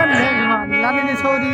लाने छोरी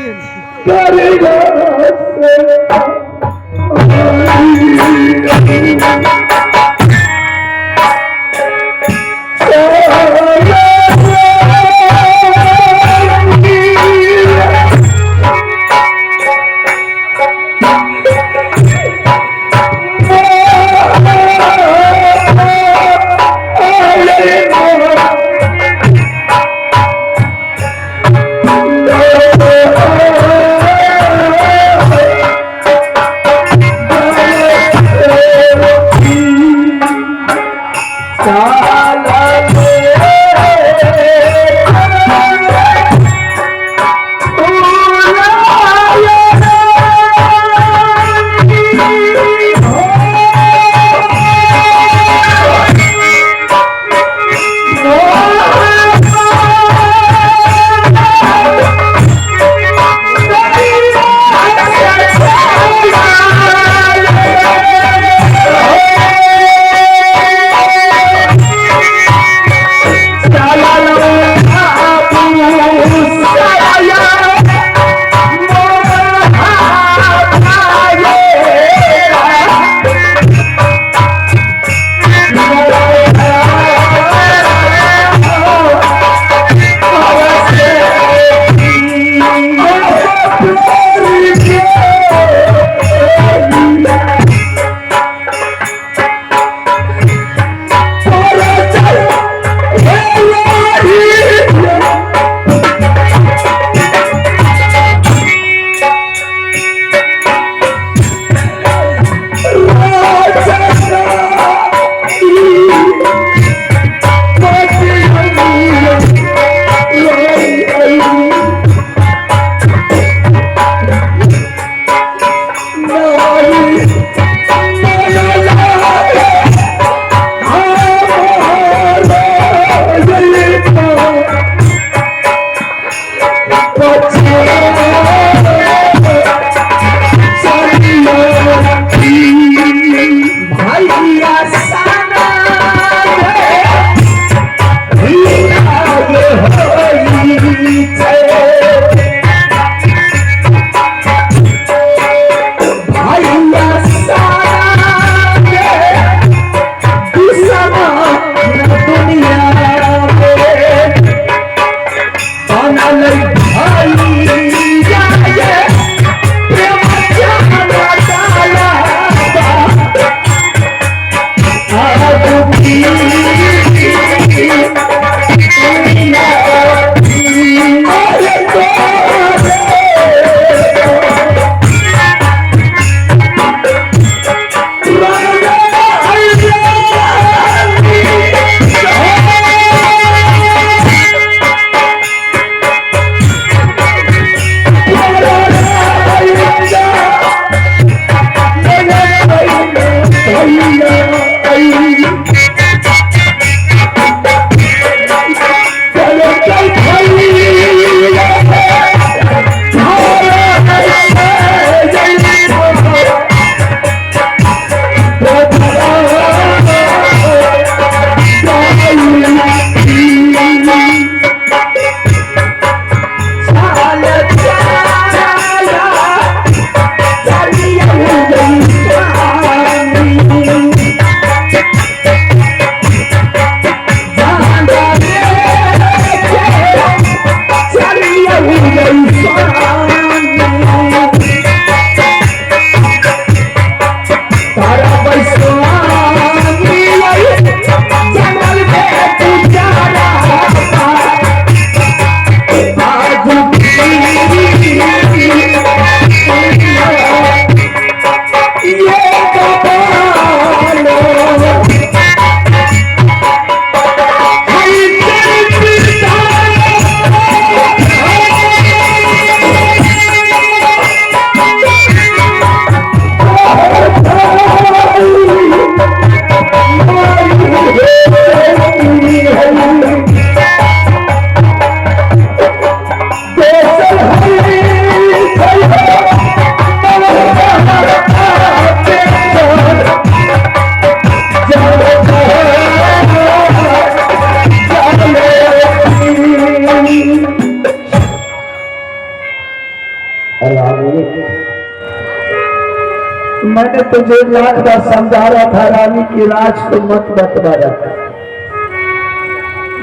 मैंने तुझे लाख बार समझा रहा था रानी की राज को मत बतवाया।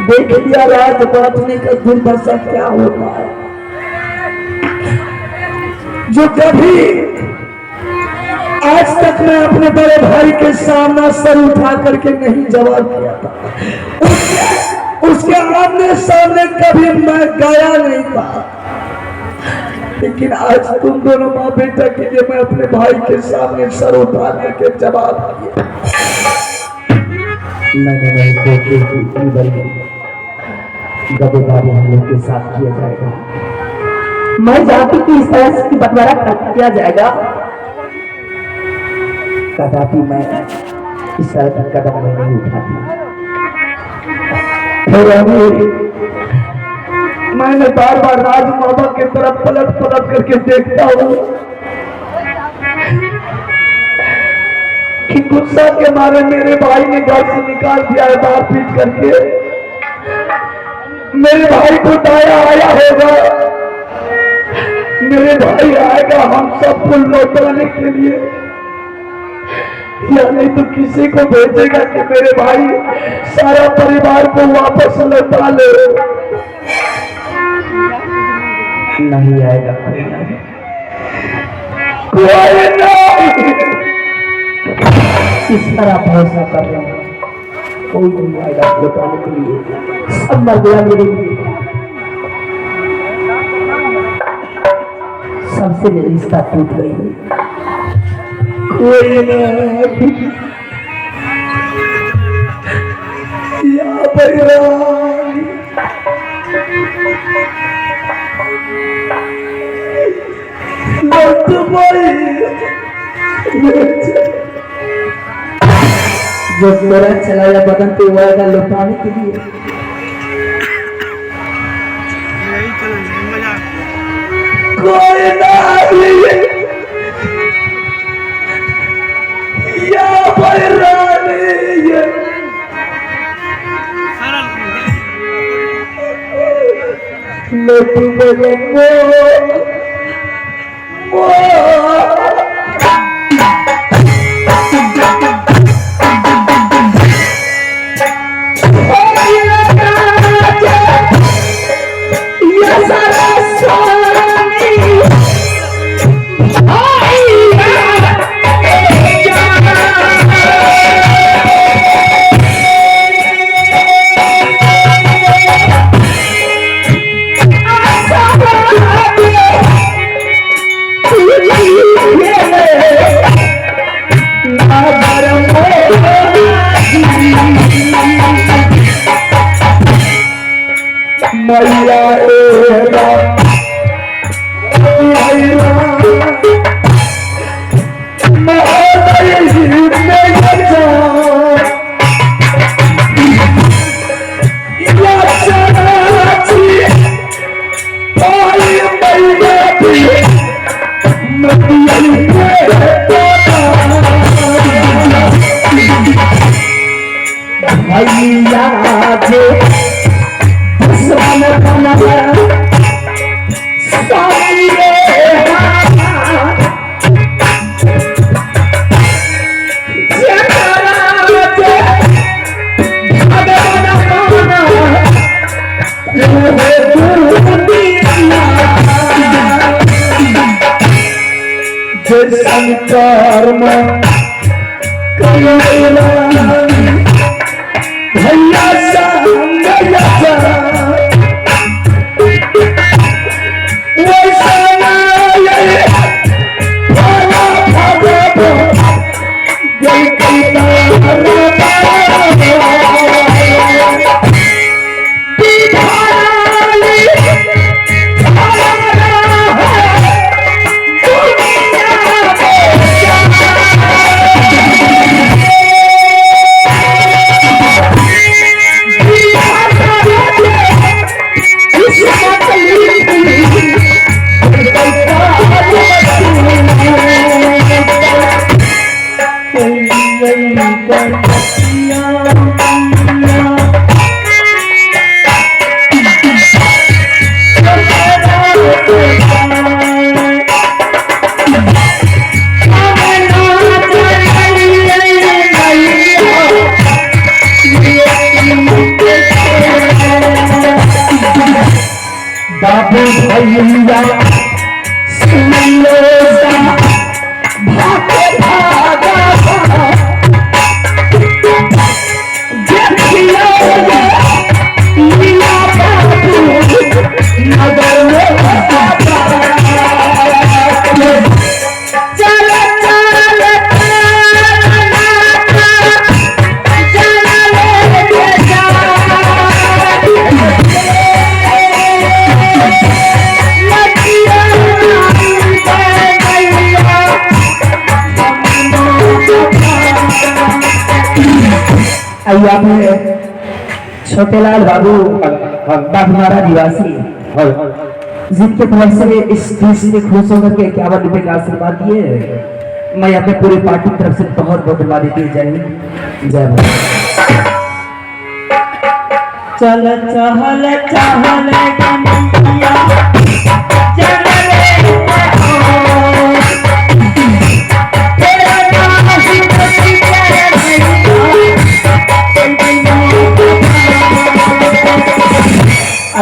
देख लिया राज बांटने का दुर्दशा क्या होता है। जो कभी आज तक मैं अपने बड़े भाई के सामने सर उठा करके नहीं जवाब दिया था, उसके आमने सामने कभी मैं गया नहीं था, लेकिन आज तुम दोनों माँ बेटा के लिए मैं अपने भाई के सामने सर उठाने के जवाब दिया। गदेदारी हम लोग के साथ किया जाएगा। मैं जाति की इस तरह की बंटवारा किया जाएगा। कदापि मैं इस तरह का कदम नहीं उठाती। मैंने बार बार राज मामा की तरफ पलट पलट करके देखता हूँ कि गुस्सा के मारे मेरे भाई ने घर से निकाल दिया है मार पीट करके। मेरे भाई को दाया आया होगा, मेरे भाई आएगा हम सबको लौटाने के लिए, या नहीं तो किसी को भेजेगा कि मेरे भाई सारा परिवार को वापस लौटा ले। नहीं आएगा कोई नहीं। इस तरह भरोसा कर रहा हूं कोई नहीं आएगा लौटाने के लिए। सब मर गया मेरे लिए, सबसे मेरी रिश्ता टूट गई। कोई नहीं या बैरानी जो मेरा चलाया बदन पे हुआ लौटाने के लिए। कोई नहीं या बैरानी संकार में भैया बाबू भैया सुन लो भागे भागा देखियो लीला बाबू नगर में आइए आपने छोटेलाल बाबू बाघमारा निवासी जिनके तरफ से इस देश में खुश होकर के 51 रुपए का आशीर्वाद दिए मैं अपने पूरी पार्टी की तरफ से बहुत बहुत धन्यवाद देती हूँ। जय हिंद जय भारत। चल चहल चहल कन्हैया चल रे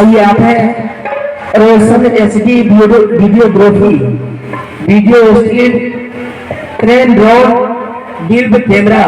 आइए आप है Roshan HD videography video screen train road deal camera